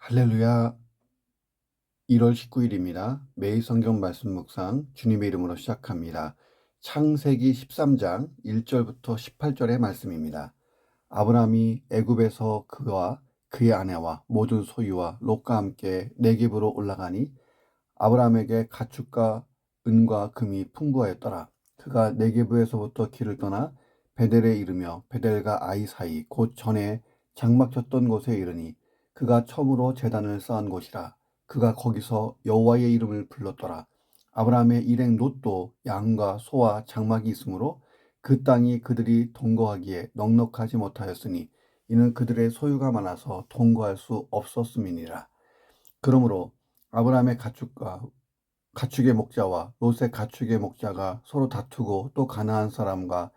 할렐루야. 1월 19일입니다. 매일 성경 말씀 묵상 주님의 이름으로 시작합니다. 창세기 13장 1절부터 18절의 말씀입니다. 아브라함이 애굽에서 그와 그의 아내와 모든 소유와 롯과 함께 네겝으로 올라가니 아브라함에게 가축과 은과 금이 풍부하였더라. 그가 네겝에서부터 길을 떠나 베델에 이르며 베델과 아이 사이 곧 전에 장막 쳤던 곳에 이르니 그가 처음으로 제단을 쌓은 곳이라. 그가 거기서 여호와의 이름을 불렀더라. 아브라함의 일행 롯도 양과 소와 장막이 있으므로 그 땅이 그들이 동거하기에 넉넉하지 못하였으니 이는 그들의 소유가 많아서 동거할 수 없었음이니라. 그러므로 아브라함의 가축의 목자와 롯의 가축의 목자가 서로 다투고 또 가나안 사람과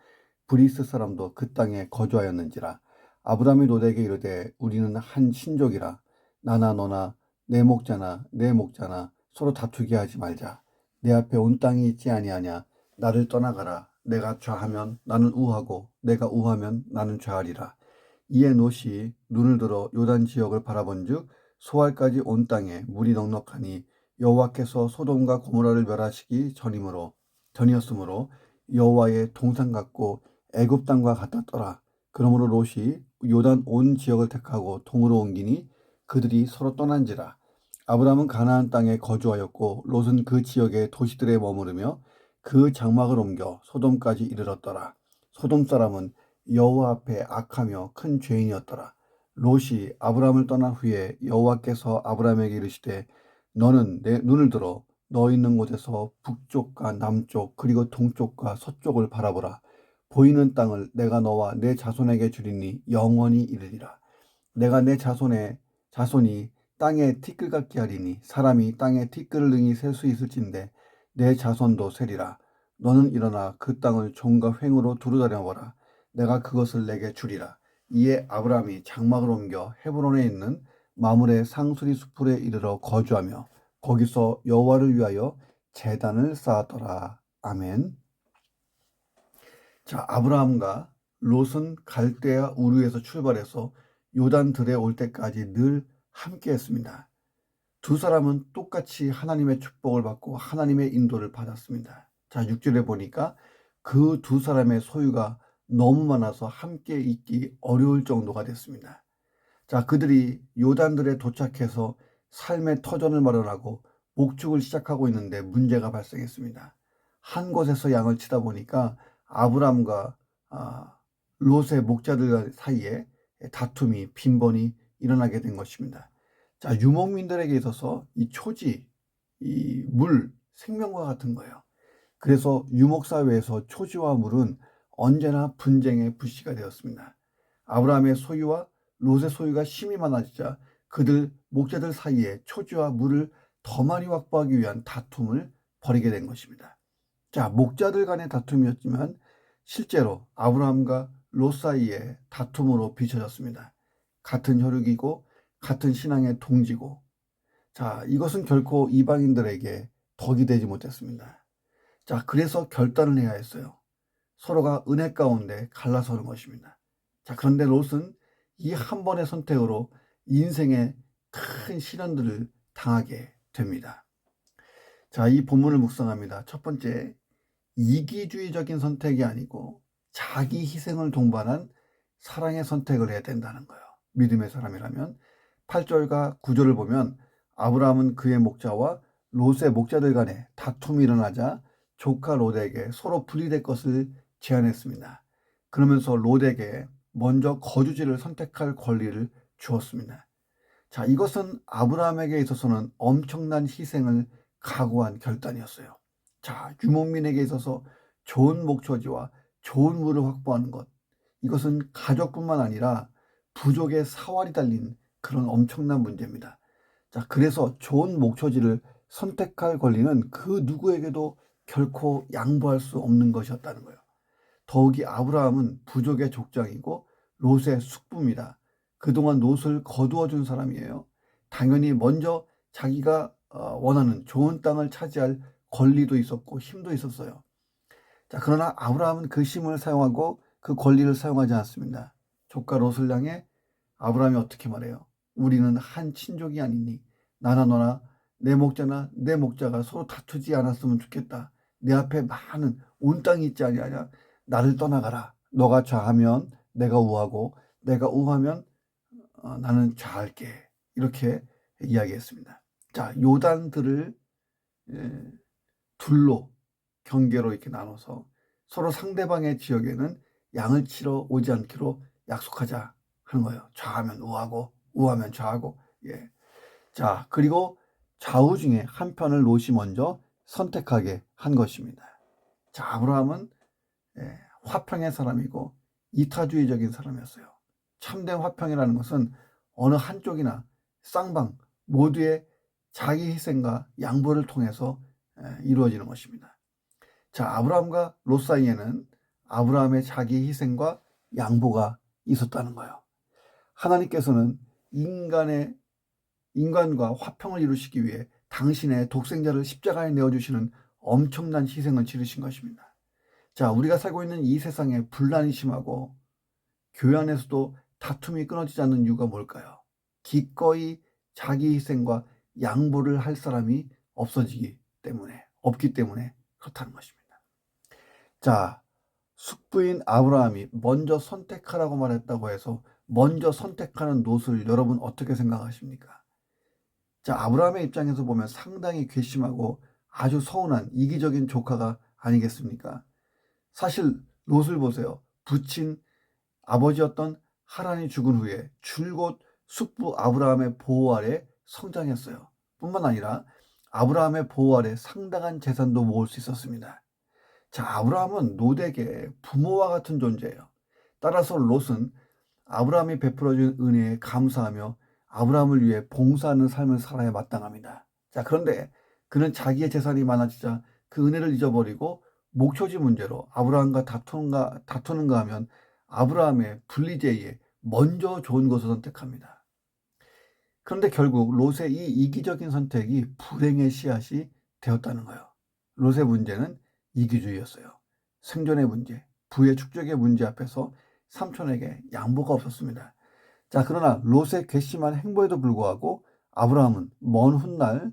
브리스 사람도 그 땅에 거주하였는지라. 아브라함이 롯에게 이르되 우리는 한 신족이라. 나나 너나 내 목자나 내 목자나 서로 다투게 하지 말자. 내 앞에 온 땅이 있지 아니하냐. 나를 떠나가라. 내가 좌하면 나는 우하고 내가 우하면 나는 좌하리라. 이에 롯이 눈을 들어 요단 지역을 바라본즉 소알까지 온 땅에 물이 넉넉하니 여호와께서 소돔과 고모라를 멸하시기 전이었으므로 여호와의 동산 같고 애굽 땅과 같았더라. 그러므로 롯이 요단 온 지역을 택하고 동으로 옮기니 그들이 서로 떠난지라. 아브라함은 가나안 땅에 거주하였고 롯은 그 지역의 도시들에 머무르며 그 장막을 옮겨 소돔까지 이르렀더라. 소돔 사람은 여호와 앞에 악하며 큰 죄인이었더라. 롯이 아브라함을 떠난 후에 여호와께서 아브라함에게 이르시되 너는 내 눈을 들어 너 있는 곳에서 북쪽과 남쪽 그리고 동쪽과 서쪽을 바라보라. 보이는 땅을 내가 너와 내 자손에게 주리니 영원히 이르리라. 내가 내 자손이 땅에 티끌 같게 하리니 사람이 땅에 티끌을 능히 셀 수 있을진데 내 자손도 세리라. 너는 일어나 그 땅을 종과 횡으로 두루다녀보라. 내가 그것을 내게 주리라. 이에 아브라함이 장막을 옮겨 헤브론에 있는 마므레 상수리 수풀에 이르러 거주하며 거기서 여호와를 위하여 제단을 쌓았더라. 아멘. 자, 아브라함과 롯은 갈대아 우르에서 출발해서 요단 들에 올 때까지 늘 함께 했습니다. 두 사람은 똑같이 하나님의 축복을 받고 하나님의 인도를 받았습니다. 자, 6절에 보니까 그 두 사람의 소유가 너무 많아서 함께 있기 어려울 정도가 됐습니다. 자, 그들이 요단들에 도착해서 삶의 터전을 마련하고 목축을 시작하고 있는데 문제가 발생했습니다. 한 곳에서 양을 치다 보니까 아브람과 롯의 목자들 사이에 다툼이 빈번히 일어나게 된 것입니다. 자, 유목민들에게 있어서 이 초지, 이 물, 생명과 같은 거예요. 그래서 유목사회에서 초지와 물은 언제나 분쟁의 불씨가 되었습니다. 아브라함의 소유와 롯의 소유가 심히 많아지자 그들 목자들 사이에 초지와 물을 더 많이 확보하기 위한 다툼을 벌이게 된 것입니다. 자, 목자들 간의 다툼이었지만 실제로 아브라함과 롯 사이의 다툼으로 비춰졌습니다. 같은 혈육이고 같은 신앙의 동지고, 자, 이것은 결코 이방인들에게 덕이 되지 못했습니다. 자, 그래서 결단을 해야 했어요. 서로가 은혜 가운데 갈라서는 것입니다. 자, 그런데 롯은 이 한 번의 선택으로 인생의 큰 시련들을 당하게 됩니다. 자, 이 본문을 묵상합니다. 첫 번째, 이기주의적인 선택이 아니고 자기 희생을 동반한 사랑의 선택을 해야 된다는 거예요. 믿음의 사람이라면. 8절과 9절을 보면 아브라함은 그의 목자와 롯의 목자들 간에 다툼이 일어나자 조카 롯에게 서로 분리될 것을 제안했습니다. 그러면서 롯에게 먼저 거주지를 선택할 권리를 주었습니다. 자, 이것은 아브라함에게 있어서는 엄청난 희생을 각오한 결단이었어요. 자, 유목민에게 있어서 좋은 목초지와 좋은 물을 확보하는 것, 이것은 가족뿐만 아니라 부족의 사활이 달린 그런 엄청난 문제입니다. 자, 그래서 좋은 목초지를 선택할 권리는 그 누구에게도 결코 양보할 수 없는 것이었다는 거예요. 더욱이 아브라함은 부족의 족장이고 롯의 숙부입니다. 그동안 롯을 거두어 준 사람이에요. 당연히 먼저 자기가 원하는 좋은 땅을 차지할 권리도 있었고 힘도 있었어요. 자, 그러나 아브라함은 그 힘을 사용하고 그 권리를 사용하지 않습니다. 조카 롯을 향해 아브라함이 어떻게 말해요? 우리는 한 친족이 아니니 나나 너나 내 목자나 내 목자가 서로 다투지 않았으면 좋겠다. 내 앞에 많은 온 땅이 있지 아니하냐. 나를 떠나가라. 너가 좌하면 내가 우하고 내가 우하면 나는 좌할게. 이렇게 이야기했습니다. 자, 요단들을 둘로 경계로 이렇게 나눠서 서로 상대방의 지역에는 양을 치러 오지 않기로 약속하자 하는 거예요. 좌하면 우하고 우하면 좌하고. 예. 자, 그리고 좌우 중에 한 편을 롯이 먼저 선택하게 한 것입니다. 자, 아브라함은 화평의 사람이고 이타주의적인 사람이었어요. 참된 화평이라는 것은 어느 한쪽이나 쌍방 모두의 자기 희생과 양보를 통해서 이루어지는 것입니다. 자, 아브라함과 롯 사이에는 아브라함의 자기 희생과 양보가 있었다는 거예요. 하나님께서는 인간과 화평을 이루시기 위해 당신의 독생자를 십자가에 내어주시는 엄청난 희생을 치르신 것입니다. 자, 우리가 살고 있는 이 세상에 분란이 심하고 교회 안에서도 다툼이 끊어지지 않는 이유가 뭘까요? 기꺼이 자기 희생과 양보를 할 사람이 없기 때문에 그렇다는 것입니다. 자, 숙부인 아브라함이 먼저 선택하라고 말했다고 해서 먼저 선택하는 롯을 여러분 어떻게 생각하십니까? 자, 아브라함의 입장에서 보면 상당히 괘씸하고 아주 서운한 이기적인 조카가 아니겠습니까? 사실 롯을 보세요. 부친 아버지였던 하란이 죽은 후에 줄곧 숙부 아브라함의 보호 아래 성장했어요. 뿐만 아니라 아브라함의 보호 아래 상당한 재산도 모을 수 있었습니다. 자, 아브라함은 롯에게 부모와 같은 존재예요. 따라서 롯은 아브라함이 베풀어준 은혜에 감사하며 아브라함을 위해 봉사하는 삶을 살아야 마땅합니다. 자, 그런데 그는 자기의 재산이 많아지자 그 은혜를 잊어버리고 목초지 문제로 아브라함과 다투는가 하면 아브라함의 분리제의에 먼저 좋은 것을 선택합니다. 그런데 결국 롯의 이 이기적인 선택이 불행의 씨앗이 되었다는 거예요. 롯의 문제는 이기주의였어요. 생존의 문제, 부의 축적의 문제 앞에서 삼촌에게 양보가 없었습니다. 자, 그러나 롯의 괘씸한 행보에도 불구하고 아브라함은 먼 훗날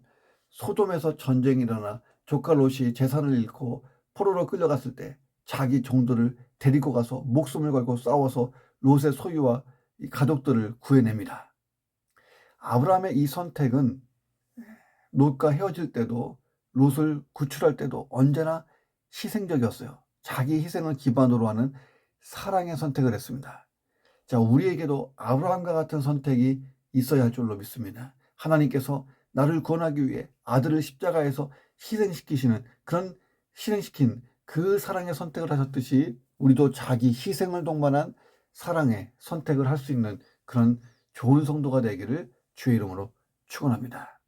소돔에서 전쟁이 일어나 조카 롯이 재산을 잃고 포로로 끌려갔을 때 자기 종들을 데리고 가서 목숨을 걸고 싸워서 롯의 소유와 이 가족들을 구해냅니다. 아브라함의 이 선택은 롯과 헤어질 때도 롯을 구출할 때도 언제나 희생적이었어요. 자기 희생을 기반으로 하는 사랑의 선택을 했습니다. 자, 우리에게도 아브라함과 같은 선택이 있어야 할 줄로 믿습니다. 하나님께서 나를 구원하기 위해 아들을 십자가에서 희생시킨 그 사랑의 선택을 하셨듯이 우리도 자기 희생을 동반한 사랑의 선택을 할 수 있는 그런 좋은 성도가 되기를 주의 이름으로 축원합니다.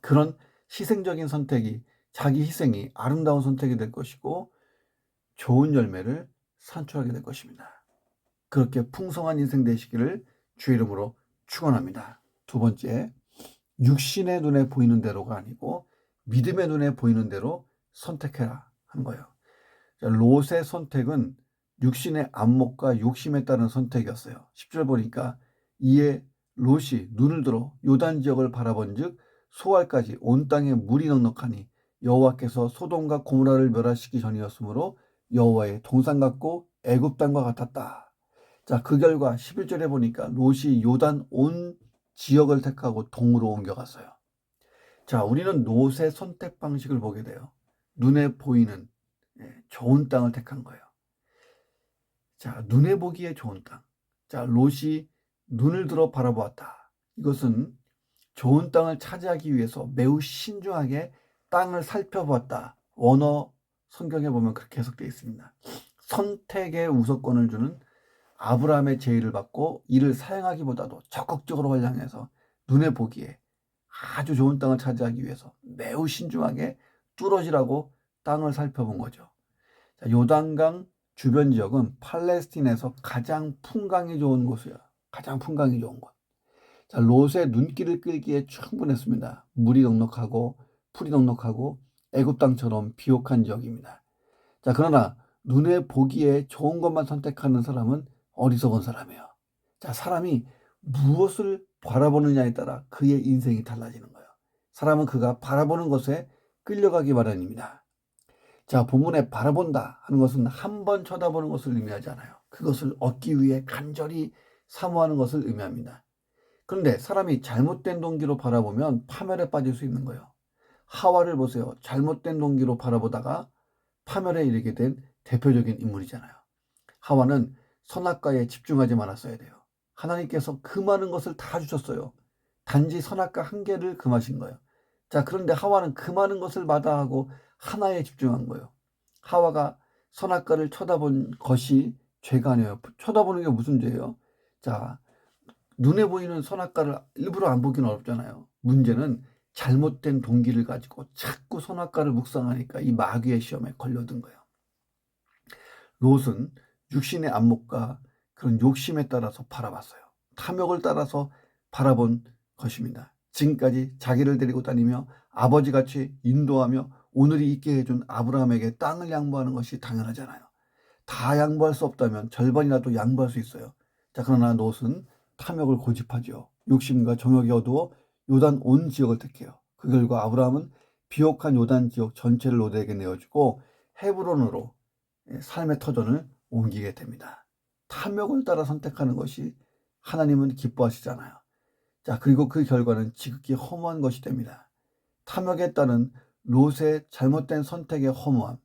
그런 희생적인 선택이, 자기 희생이 아름다운 선택이 될 것이고 좋은 열매를 산출하게 될 것입니다. 그렇게 풍성한 인생 되시기를 주의 이름으로 축원합니다. 두 번째, 육신의 눈에 보이는 대로가 아니고 믿음의 눈에 보이는 대로 선택해라 한 거예요. 롯의 선택은 육신의 안목과 욕심에 따른 선택이었어요. 10절 보니까 이에 롯이 눈을 들어 요단 지역을 바라본즉 소알까지 온 땅에 물이 넉넉하니 여호와께서 소돔과 고모라를 멸하시기 전이었으므로 여호와의 동산 같고 애굽 땅과 같았다. 자, 그 결과 11절에 보니까 롯이 요단 온 지역을 택하고 동으로 옮겨갔어요. 자, 우리는 롯의 선택 방식을 보게 돼요. 눈에 보이는 좋은 땅을 택한 거예요. 자, 눈에 보기에 좋은 땅. 자, 롯이 눈을 들어 바라보았다. 이것은 좋은 땅을 차지하기 위해서 매우 신중하게 땅을 살펴보았다. 원어 성경에 보면 그렇게 해석되어 있습니다. 선택의 우선권을 주는 아브라함의 제의를 받고 이를 사용하기보다도 적극적으로 활용해서 눈에 보기에 아주 좋은 땅을 차지하기 위해서 매우 신중하게 뚫어지라고 땅을 살펴본 거죠. 자, 요단강 주변 지역은 팔레스틴에서 가장 풍광이 좋은 곳이에요. 가장 풍광이 좋은 곳. 자, 롯의 눈길을 끌기에 충분했습니다. 물이 넉넉하고 풀이 넉넉하고 애굽 땅처럼 비옥한 지역입니다. 자, 그러나 눈에 보기에 좋은 것만 선택하는 사람은 어리석은 사람이에요. 자, 사람이 무엇을 바라보느냐에 따라 그의 인생이 달라지는 거예요. 사람은 그가 바라보는 것에 끌려가기 마련입니다. 자, 본문에 바라본다 하는 것은 한 번 쳐다보는 것을 의미하지 않아요. 그것을 얻기 위해 간절히 사모하는 것을 의미합니다. 그런데 사람이 잘못된 동기로 바라보면 파멸에 빠질 수 있는 거예요. 하와를 보세요. 잘못된 동기로 바라보다가 파멸에 이르게 된 대표적인 인물이잖아요. 하와는 선악과에 집중하지 말았어야 돼요. 하나님께서 그 많은 것을 다 주셨어요. 단지 선악과 한 개를 금하신 거예요. 자, 그런데 하와는 그 많은 것을 마다하고 하나에 집중한 거예요. 하와가 선악과를 쳐다본 것이 죄가 아니에요. 쳐다보는 게 무슨 죄예요? 자, 눈에 보이는 선악과를 일부러 안 보기는 어렵잖아요. 문제는 잘못된 동기를 가지고 자꾸 선악과를 묵상하니까 이 마귀의 시험에 걸려든 거예요. 롯은 육신의 안목과 그런 욕심에 따라서 바라봤어요. 탐욕을 따라서 바라본 것입니다. 지금까지 자기를 데리고 다니며 아버지같이 인도하며 오늘이 있게 해준 아브라함에게 땅을 양보하는 것이 당연하잖아요. 다 양보할 수 없다면 절반이라도 양보할 수 있어요. 자, 그러나 롯은 탐욕을 고집하죠. 욕심과 정욕이 어두워 요단 온 지역을 택해요. 그 결과 아브라함은 비옥한 요단 지역 전체를 롯에게 내어주고 헤브론으로 삶의 터전을 옮기게 됩니다. 탐욕을 따라 선택하는 것이 하나님은 기뻐하시잖아요. 자, 그리고 그 결과는 지극히 허무한 것이 됩니다. 탐욕에 따른 롯의 잘못된 선택의 허무함,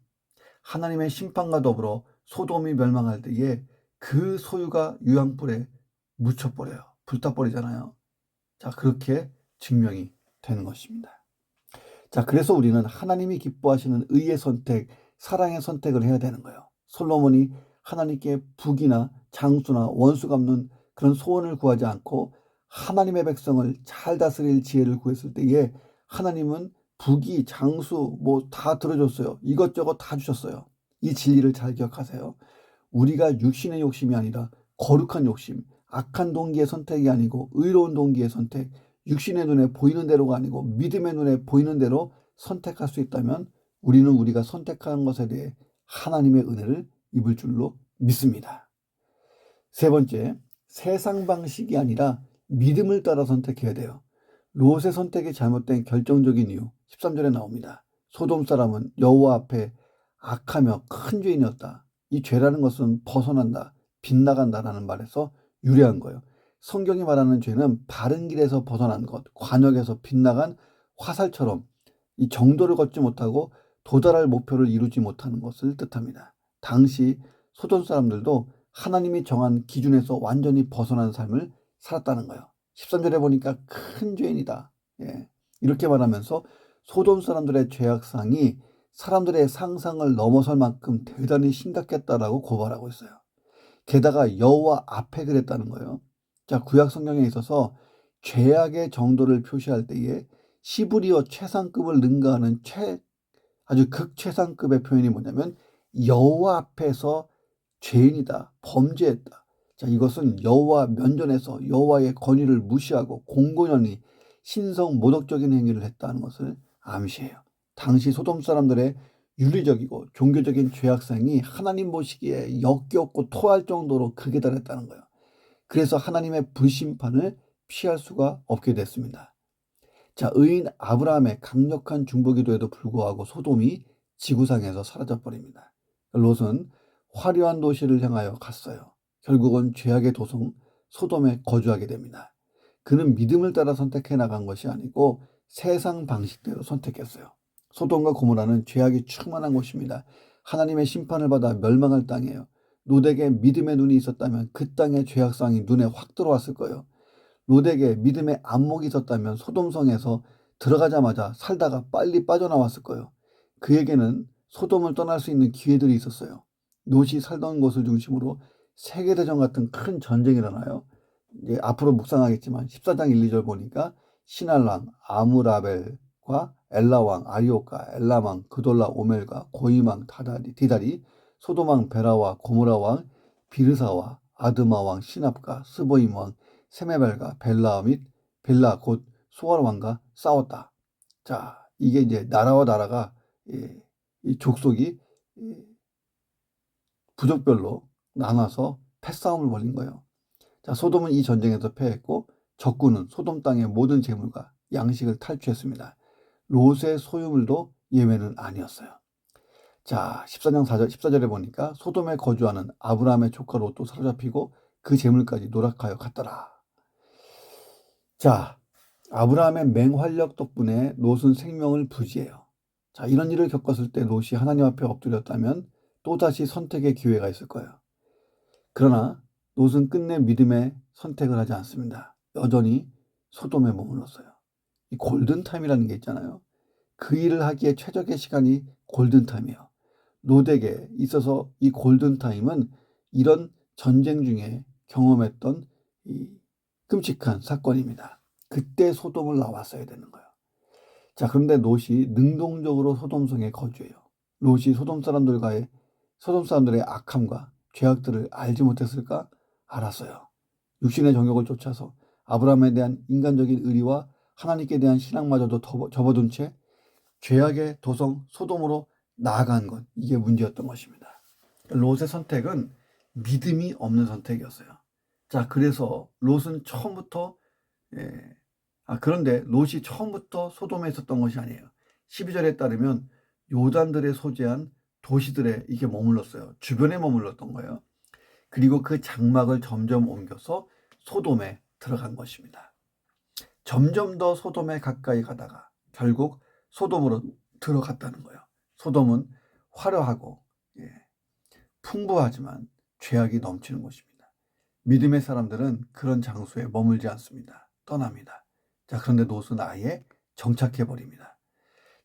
하나님의 심판과 더불어 소돔이 멸망할 때에 그 소유가 유황불에 묻혀버려요. 불타버리잖아요. 자, 그렇게 증명이 되는 것입니다. 자, 그래서 우리는 하나님이 기뻐하시는 의의 선택, 사랑의 선택을 해야 되는 거예요. 솔로몬이 하나님께 북이나 장수나 원수 갚는 그런 소원을 구하지 않고 하나님의 백성을 잘 다스릴 지혜를 구했을 때에 하나님은 북이, 장수 뭐 다 들어줬어요. 이것저것 다 주셨어요. 이 진리를 잘 기억하세요. 우리가 육신의 욕심이 아니라 거룩한 욕심, 악한 동기의 선택이 아니고 의로운 동기의 선택, 육신의 눈에 보이는 대로가 아니고 믿음의 눈에 보이는 대로 선택할 수 있다면 우리는 우리가 선택하는 것에 대해 하나님의 은혜를 입을 줄로 믿습니다. 세 번째, 세상 방식이 아니라 믿음을 따라 선택해야 돼요. 롯의 선택이 잘못된 결정적인 이유 13절에 나옵니다. 소돔 사람은 여호와 앞에 악하며 큰 죄인이었다. 이 죄라는 것은 벗어난다, 빗나간다라는 말에서 유래한 거예요. 성경이 말하는 죄는 바른 길에서 벗어난 것, 관역에서 빗나간 화살처럼 이 정도를 걷지 못하고 도달할 목표를 이루지 못하는 것을 뜻합니다. 당시 소돔 사람들도 하나님이 정한 기준에서 완전히 벗어난 삶을 살았다는 거예요. 13절에 보니까 큰 죄인이다. 예. 이렇게 말하면서 소돔 사람들의 죄악상이 사람들의 상상을 넘어설 만큼 대단히 심각했다라고 고발하고 있어요. 게다가 여호와 앞에 그랬다는 거예요. 자, 구약 성경에 있어서 죄악의 정도를 표시할 때에 시브리어 최상급을 능가하는 아주 극최상급의 표현이 뭐냐면 여호와 앞에서 죄인이다, 범죄했다. 자, 이것은 여호와 면전에서 여호와의 권위를 무시하고 공공연히 신성 모독적인 행위를 했다는 것을 암시해요. 당시 소돔 사람들의 윤리적이고 종교적인 죄악성이 하나님 보시기에 역겹고 토할 정도로 극에 달했다는 거예요. 그래서 하나님의 불심판을 피할 수가 없게 됐습니다. 자, 의인 아브라함의 강력한 중보기도에도 불구하고 소돔이 지구상에서 사라져버립니다. 롯은 화려한 도시를 향하여 갔어요. 결국은 죄악의 도성 소돔에 거주하게 됩니다. 그는 믿음을 따라 선택해 나간 것이 아니고 세상 방식대로 선택했어요. 소돔과 고모라는 죄악이 충만한 곳입니다. 하나님의 심판을 받아 멸망할 땅이에요. 롯에게 믿음의 눈이 있었다면 그 땅의 죄악상이 눈에 확 들어왔을 거예요. 롯에게 믿음의 안목이 있었다면 소돔성에서 들어가자마자 살다가 빨리 빠져나왔을 거예요. 그에게는 소돔을 떠날 수 있는 기회들이 있었어요. 롯이 살던 곳을 중심으로 세계대전 같은 큰 전쟁이 일어나요. 이제 앞으로 묵상하겠지만 14장 1, 2절 보니까 시날왕 아무라벨과 엘라왕 아리오카, 엘라왕 그돌라 오멜과 고임왕 디다리, 소돔왕 베라와 고모라왕 비르사와 아드마왕 시납과 스보임왕 세메벨과 벨라 곧 수월 왕과 싸웠다. 자, 이게 이제 나라와 나라가 이 족속이 부족별로 나눠서 패싸움을 벌인 거예요. 자, 소돔은 이 전쟁에서 패했고 적군은 소돔 땅의 모든 재물과 양식을 탈취했습니다. 롯의 소유물도 예외는 아니었어요. 자, 14장 14절에 보니까 소돔에 거주하는 아브라함의 조카 롯도 사로잡히고 그 재물까지 노락하여 갔더라. 자, 아브라함의 맹활력 덕분에 롯은 생명을 부지해요. 자, 이런 일을 겪었을 때 롯이 하나님 앞에 엎드렸다면 또다시 선택의 기회가 있을 거예요. 그러나 롯은 끝내 믿음의 선택을 하지 않습니다. 여전히 소돔에 머물렀어요. 이 골든타임이라는 게 있잖아요. 그 일을 하기에 최적의 시간이 골든타임이에요. 롯에게 있어서 이 골든타임은 이런 전쟁 중에 경험했던 이 끔찍한 사건입니다. 그때 소돔을 나왔어야 되는 거예요. 자, 그런데 롯이 능동적으로 소돔성에 거주해요. 롯이 소돔 사람들의 악함과 죄악들을 알지 못했을까? 알았어요. 육신의 정욕을 쫓아서 아브라함에 대한 인간적인 의리와 하나님께 대한 신앙마저도 접어둔 채 죄악의 도성 소돔으로 나아간 것, 이게 문제였던 것입니다. 롯의 선택은 믿음이 없는 선택이었어요. 자, 그래서 롯은 처음부터 그런데 롯이 처음부터 소돔에 있었던 것이 아니에요. 12절에 따르면 요단들에 소재한 도시들에 이게 머물렀어요. 주변에 머물렀던 거예요. 그리고 그 장막을 점점 옮겨서 소돔에 들어간 것입니다. 점점 더 소돔에 가까이 가다가 결국 소돔으로 들어갔다는 거예요. 소돔은 화려하고 풍부하지만 죄악이 넘치는 곳입니다. 믿음의 사람들은 그런 장소에 머물지 않습니다. 떠납니다. 자, 그런데 롯은 아예 정착해버립니다.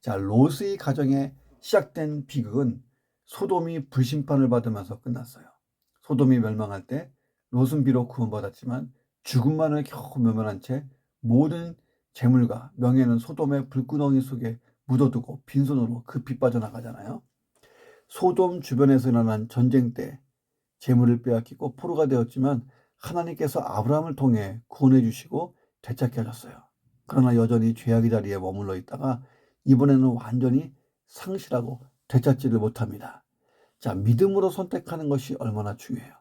자, 롯의 가정에 시작된 비극은 소돔이 불심판을 받으면서 끝났어요. 소돔이 멸망할 때 롯은 비록 구원받았지만 죽음만을 겨우 면면한 채 모든 재물과 명예는 소돔의 불구덩이 속에 묻어두고 빈손으로 급히 빠져나가잖아요. 소돔 주변에서 일어난 전쟁 때 재물을 빼앗기고 포로가 되었지만 하나님께서 아브라함을 통해 구원해 주시고 되찾게 하셨어요. 그러나 여전히 죄악의 자리에 머물러 있다가 이번에는 완전히 상실하고 되찾지를 못합니다. 자, 믿음으로 선택하는 것이 얼마나 중요해요.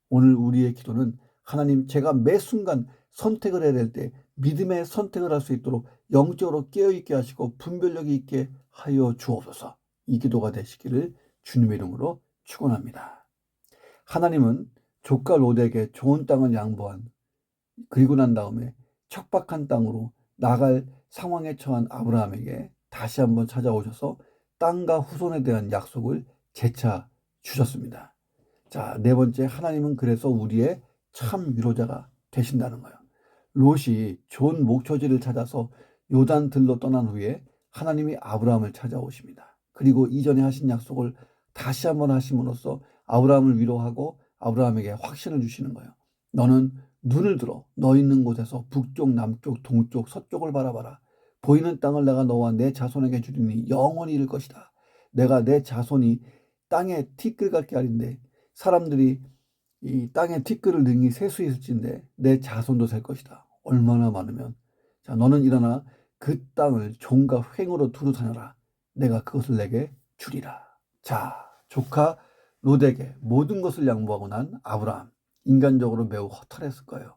오늘 우리의 기도는 하나님, 제가 매 순간 선택을 해야 될 때 믿음의 선택을 할 수 있도록 영적으로 깨어있게 하시고 분별력이 있게 하여 주옵소서. 이 기도가 되시기를 주님의 이름으로 축원합니다. 하나님은 조카 롯에게 좋은 땅을 양보한 그리고 난 다음에 척박한 땅으로 나갈 상황에 처한 아브라함에게 다시 한번 찾아오셔서 땅과 후손에 대한 약속을 재차 주셨습니다. 자, 네 번째, 하나님은 그래서 우리의 참 위로자가 되신다는 거예요. 롯이 좋은 목초지를 찾아서 요단 들로 떠난 후에 하나님이 아브라함을 찾아오십니다. 그리고 이전에 하신 약속을 다시 한번 하심으로써 아브라함을 위로하고 아브라함에게 확신을 주시는 거예요. 너는 눈을 들어 너 있는 곳에서 북쪽, 남쪽, 동쪽, 서쪽을 바라봐라. 보이는 땅을 내가 너와 내 자손에게 주리니 영원히 이를 것이다. 내가 내 자손이 땅에 티끌 같게 하린데 사람들이 이 땅에 티끌을 능히 셀 수 있을진데 내 자손도 셀 것이다. 얼마나 많으면. 자, 너는 일어나 그 땅을 종과 횡으로 두루 다녀라. 내가 그것을 내게 주리라. 자, 조카 롯에게 모든 것을 양보하고 난 아브라함, 인간적으로 매우 허탈했을 거예요.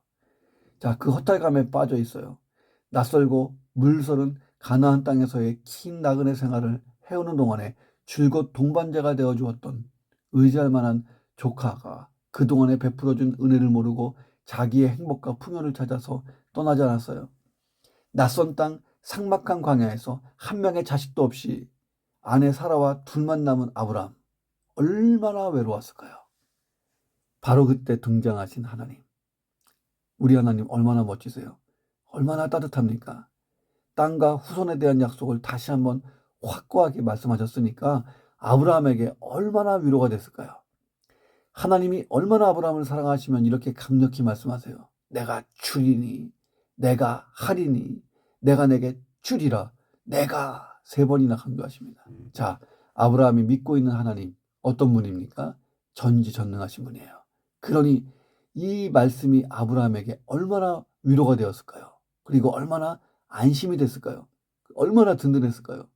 자, 그 허탈감에 빠져 있어요. 낯설고 물서른 가나안 땅에서의 긴 나그네 생활을 해오는 동안에 줄곧 동반자가 되어 주었던 의지할 만한 조카가 그동안에 베풀어준 은혜를 모르고 자기의 행복과 풍요를 찾아서 떠나지 않았어요. 낯선 땅 삭막한 광야에서 한 명의 자식도 없이 아내 사라와 둘만 남은 아브라함, 얼마나 외로웠을까요? 바로 그때 등장하신 하나님. 우리 하나님 얼마나 멋지세요? 얼마나 따뜻합니까? 땅과 후손에 대한 약속을 다시 한번 확고하게 말씀하셨으니까 아브라함에게 얼마나 위로가 됐을까요? 하나님이 얼마나 아브라함을 사랑하시면 이렇게 강력히 말씀하세요. 내가 주리니, 내가 하리니, 내가 내게 주리라, 내가 3번이나 강조하십니다. 자, 아브라함이 믿고 있는 하나님 어떤 분입니까? 전지전능하신 분이에요. 그러니 이 말씀이 아브라함에게 얼마나 위로가 되었을까요? 그리고 얼마나 안심이 됐을까요? 얼마나 든든했을까요?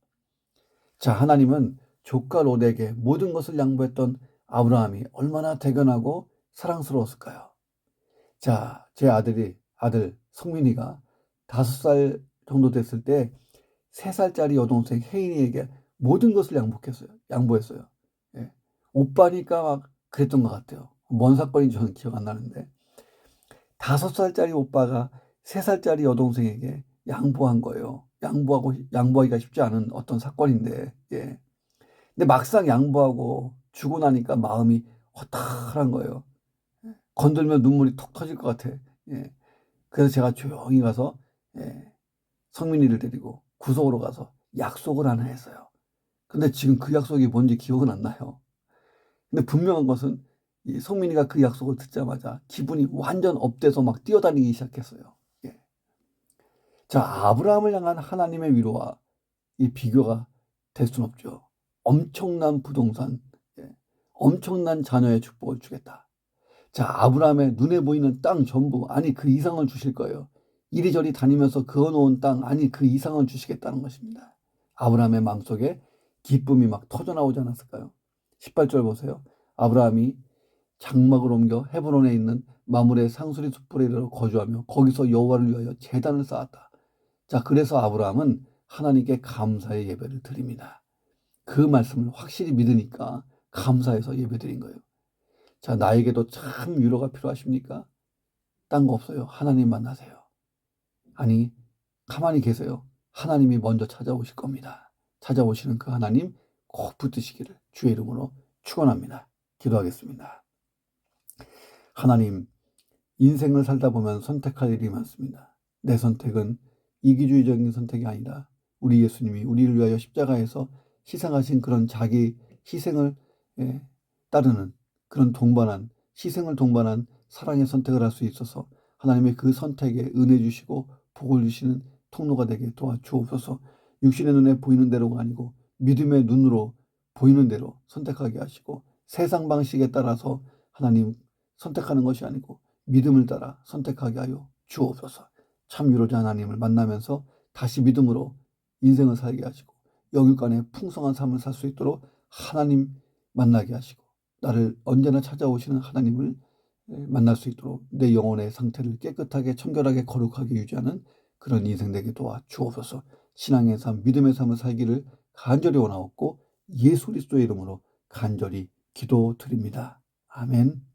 자, 하나님은 조카 롯에게 모든 것을 양보했던 아브라함이 얼마나 대견하고 사랑스러웠을까요? 자, 제 아들, 성민이가 5살 정도 됐을 때 3살짜리 여동생 혜인이에게 모든 것을 양보했어요. 예. 오빠니까 막 그랬던 것 같아요. 뭔 사건인지 저는 기억 안 나는데 5살짜리 오빠가 3살짜리 여동생에게 양보한 거예요. 양보하기가 쉽지 않은 어떤 사건인데, 예. 근데 막상 양보하고 주고 나니까 마음이 허탈한 거예요. 건들면 눈물이 톡 터질 것 같아. 예. 그래서 제가 조용히 가서, 예, 성민이를 데리고 구석으로 가서 약속을 하나 했어요. 근데 지금 그 약속이 뭔지 기억은 안 나요. 근데 분명한 것은 이 성민이가 그 약속을 듣자마자 기분이 완전 업돼서 막 뛰어다니기 시작했어요. 예. 자, 아브라함을 향한 하나님의 위로와 이 비교가 될 순 없죠. 엄청난 부동산, 예, 엄청난 자녀의 축복을 주겠다. 자, 아브라함의 눈에 보이는 땅 전부, 아니 그 이상을 주실 거예요. 이리저리 다니면서 그어놓은 땅, 아니 그 이상을 주시겠다는 것입니다. 아브라함의 마음속에 기쁨이 막 터져나오지 않았을까요? 18절 보세요. 아브라함이 장막을 옮겨 헤브론에 있는 마므레 상수리 숲불에 이르러 거주하며 거기서 여호와를 위하여 제단을 쌓았다. 자, 그래서 아브라함은 하나님께 감사의 예배를 드립니다. 그 말씀을 확실히 믿으니까 감사해서 예배드린 거예요. 자, 나에게도 참 위로가 필요하십니까? 딴 거 없어요. 하나님 만나세요. 아니, 가만히 계세요. 하나님이 먼저 찾아오실 겁니다. 찾아오시는 그 하나님 꼭 붙드시기를 주의 이름으로 축원합니다. 기도하겠습니다. 하나님, 인생을 살다 보면 선택할 일이 많습니다. 내 선택은 이기주의적인 선택이 아니라 우리 예수님이 우리를 위하여 십자가에서 희생하신 그런 자기 희생을, 예, 따르는 그런 희생을 동반한 사랑의 선택을 할 수 있어서 하나님의 그 선택에 은혜 주시고 복을 주시는 통로가 되게 도와주옵소서. 육신의 눈에 보이는 대로가 아니고 믿음의 눈으로 보이는 대로 선택하게 하시고 세상 방식에 따라서 하나님 선택하는 것이 아니고 믿음을 따라 선택하게 하여 주옵소서. 참 위로자 하나님을 만나면서 다시 믿음으로 인생을 살게 하시고 영육간의 풍성한 삶을 살 수 있도록 하나님 만나게 하시고 나를 언제나 찾아오시는 하나님을 만날 수 있도록 내 영혼의 상태를 깨끗하게 청결하게 거룩하게 유지하는 그런 인생 되게 도와주옵소서. 신앙의 삶, 믿음의 삶을 살기를 간절히 원하옵고 예수 그리스도의 이름으로 간절히 기도드립니다. 아멘.